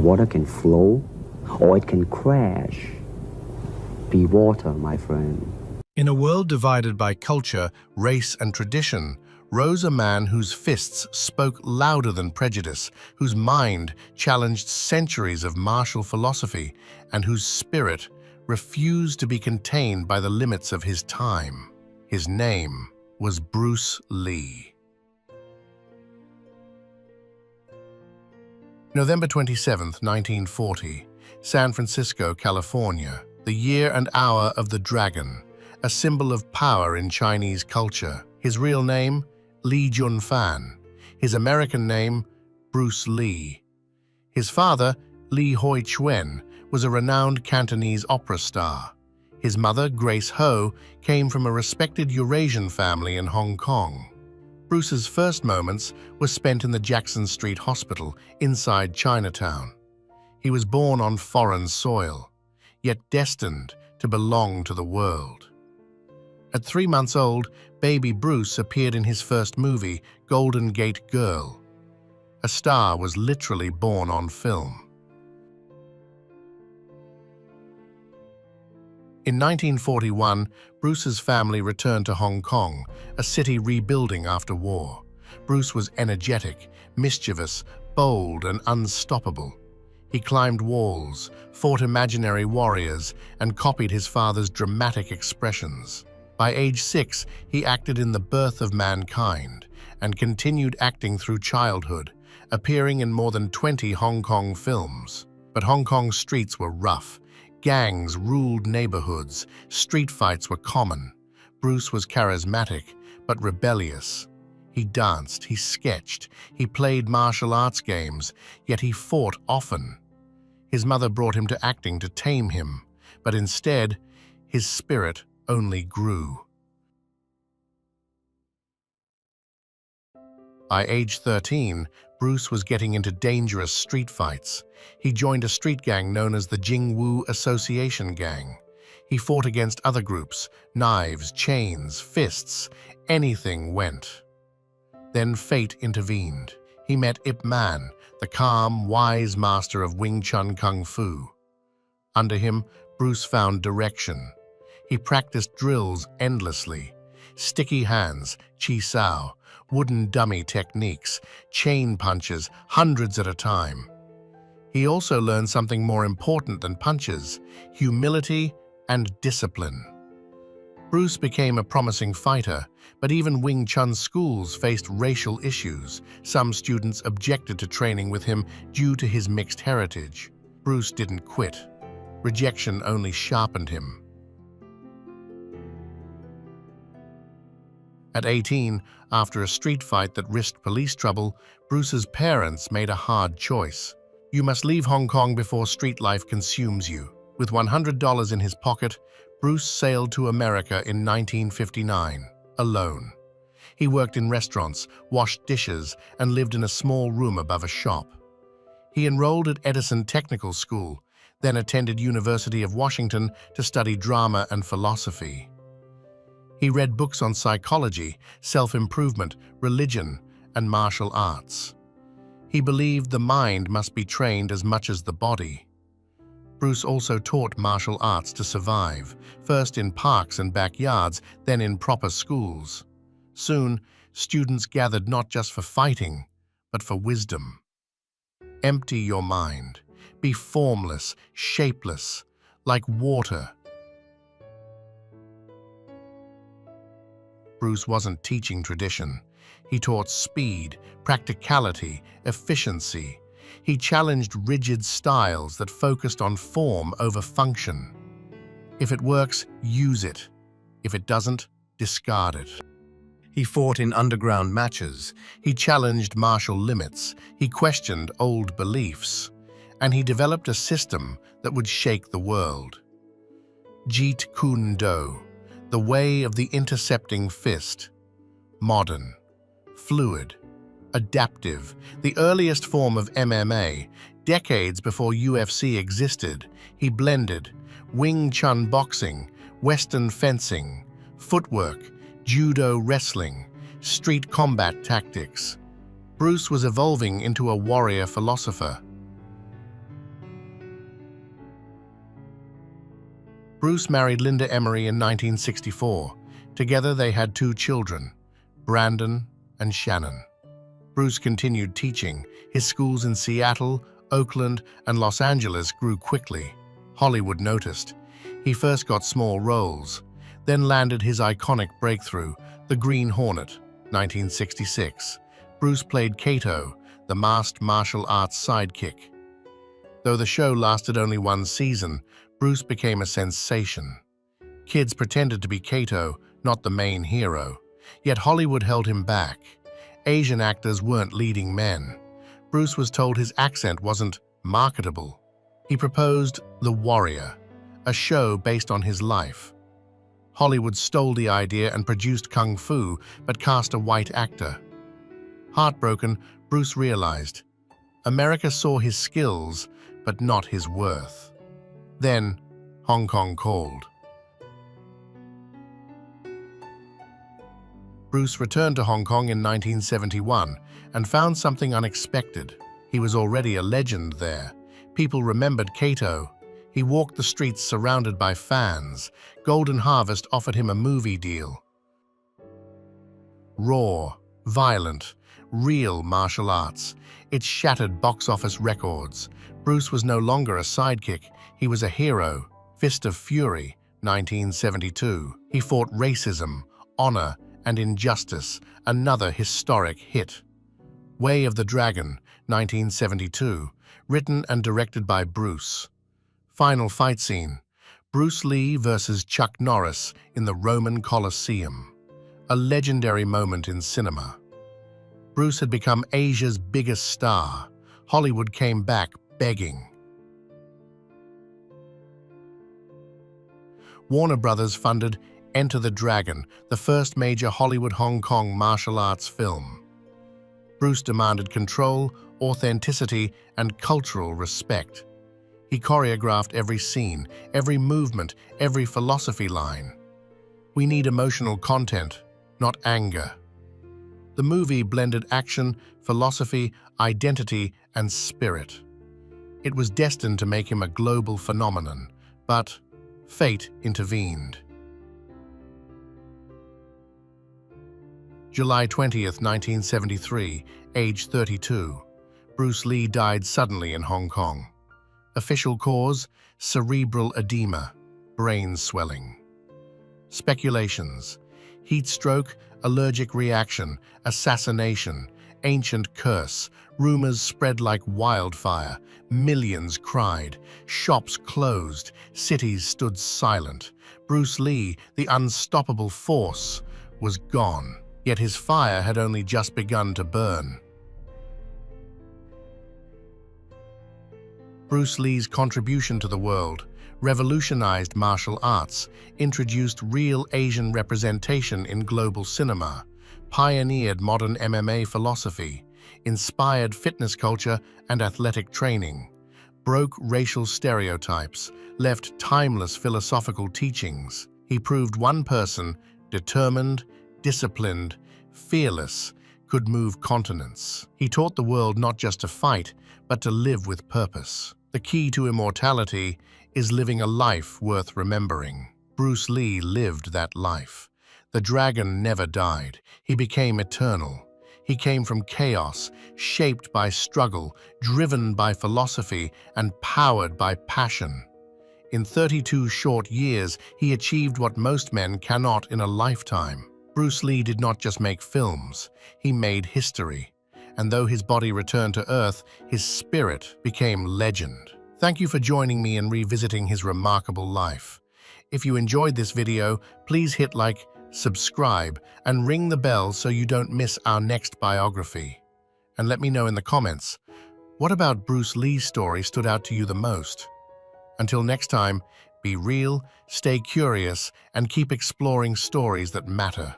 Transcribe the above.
water can flow or it can crash. Be water, my friend. In a world divided by culture, race, and tradition, rose a man whose fists spoke louder than prejudice, whose mind challenged centuries of martial philosophy, and whose spirit refused to be contained by the limits of his time. His name was Bruce Lee. November 27, 1940, San Francisco, California, the year and hour of the dragon, a symbol of power in Chinese culture. His real name, Li Junfan. His American name, Bruce Lee. His father, Li Hoi Chuen, was a renowned Cantonese opera star. His mother, Grace Ho, came from a respected Eurasian family in Hong Kong. Bruce's first moments were spent in the Jackson Street Hospital inside Chinatown. He was born on foreign soil, yet destined to belong to the world. At 3 months old, baby Bruce appeared in his first movie, Golden Gate Girl. A star was literally born on film. In 1941, Bruce's family returned to Hong Kong, a city rebuilding after war. Bruce was energetic, mischievous, bold, and unstoppable. He climbed walls, fought imaginary warriors, and copied his father's dramatic expressions. By age 6, he acted in The Birth of Mankind and continued acting through childhood, appearing in more than 20 Hong Kong films. But Hong Kong's streets were rough. Gangs ruled neighborhoods. Street fights were common. Bruce was charismatic, but rebellious. He danced, he sketched, he played martial arts games, yet he fought often. His mother brought him to acting to tame him, but instead, his spirit only grew. By age 13, Bruce was getting into dangerous street fights. He joined a street gang known as the Jingwu Association Gang. He fought against other groups, knives, chains, fists, anything went. Then fate intervened. He met Ip Man, the calm, wise master of Wing Chun Kung Fu. Under him, Bruce found direction. He practiced drills endlessly. Sticky hands, chi sao, wooden dummy techniques, chain punches, hundreds at a time. He also learned something more important than punches: humility and discipline. Bruce became a promising fighter, but even Wing Chun schools faced racial issues. Some students objected to training with him due to his mixed heritage. Bruce didn't quit. Rejection only sharpened him. At 18, after a street fight that risked police trouble, Bruce's parents made a hard choice. You must leave Hong Kong before street life consumes you. With $100 in his pocket, Bruce sailed to America in 1959, alone. He worked in restaurants, washed dishes, and lived in a small room above a shop. He enrolled at Edison Technical School, then attended University of Washington to study drama and philosophy. He read books on psychology, self-improvement, religion, and martial arts. He believed the mind must be trained as much as the body. Bruce also taught martial arts to survive, first in parks and backyards, then in proper schools. Soon, students gathered not just for fighting, but for wisdom. Empty your mind. Be formless, shapeless, like water. Bruce wasn't teaching tradition. He taught speed, practicality, efficiency. He challenged rigid styles that focused on form over function. If it works, use it. If it doesn't, discard it. He fought in underground matches. He challenged martial limits. He questioned old beliefs. And he developed a system that would shake the world. Jeet Kune, the way of the intercepting fist. Modern, fluid, adaptive, the earliest form of MMA, decades before UFC existed. He blended Wing Chun boxing, Western fencing, footwork, judo wrestling, street combat tactics. Bruce was evolving into a warrior philosopher. Bruce married Linda Emery in 1964. Together they had 2 children, Brandon and Shannon. Bruce continued teaching. His schools in Seattle, Oakland, and Los Angeles grew quickly. Hollywood noticed. He first got small roles, then landed his iconic breakthrough, The Green Hornet, 1966. Bruce played Kato, the masked martial arts sidekick. Though the show lasted only 1 season, Bruce became a sensation. Kids pretended to be Kato, not the main hero. Yet Hollywood held him back. Asian actors weren't leading men. Bruce was told his accent wasn't marketable. He proposed The Warrior, a show based on his life. Hollywood stole the idea and produced Kung Fu, but cast a white actor. Heartbroken, Bruce realized America saw his skills, but not his worth. Then, Hong Kong called. Bruce returned to Hong Kong in 1971 and found something unexpected. He was already a legend there. People remembered Kato. He walked the streets surrounded by fans. Golden Harvest offered him a movie deal. Raw, violent, real martial arts. It shattered box office records. Bruce was no longer a sidekick. He was a hero. Fist of Fury, 1972. He fought racism, honor, and injustice, another historic hit. Way of the Dragon, 1972, written and directed by Bruce. Final fight scene, Bruce Lee versus Chuck Norris in the Roman Colosseum. A legendary moment in cinema. Bruce had become Asia's biggest star. Hollywood came back begging. Warner Brothers funded Enter the Dragon, the first major Hollywood Hong Kong martial arts film. Bruce demanded control, authenticity, and cultural respect. He choreographed every scene, every movement, every philosophy line. We need emotional content, not anger. The movie blended action, philosophy, identity, and spirit. It was destined to make him a global phenomenon, but fate intervened. July 20th, 1973, age 32. Bruce Lee died suddenly in Hong Kong. Official cause, cerebral edema, brain swelling. Speculations, heat stroke, allergic reaction, assassination, ancient curse. Rumors spread like wildfire. Millions cried. Shops closed. Cities stood silent. Bruce Lee, the unstoppable force, was gone. Yet his fire had only just begun to burn. Bruce Lee's contribution to the world revolutionized martial arts, introduced real Asian representation in global cinema, pioneered modern MMA philosophy, inspired fitness culture and athletic training, broke racial stereotypes, left timeless philosophical teachings. He proved one person, determined, disciplined, fearless, could move continents. He taught the world not just to fight, but to live with purpose. The key to immortality is living a life worth remembering. Bruce Lee lived that life. The dragon never died. He became eternal. He came from chaos, shaped by struggle, driven by philosophy, and powered by passion. In 32 short years, he achieved what most men cannot in a lifetime. Bruce Lee did not just make films, he made history. And though his body returned to Earth, his spirit became legend. Thank you for joining me in revisiting his remarkable life. If you enjoyed this video, please hit like, subscribe, and ring the bell so you don't miss our next biography. And let me know in the comments, what about Bruce Lee's story stood out to you the most? Until next time, be real, stay curious, and keep exploring stories that matter.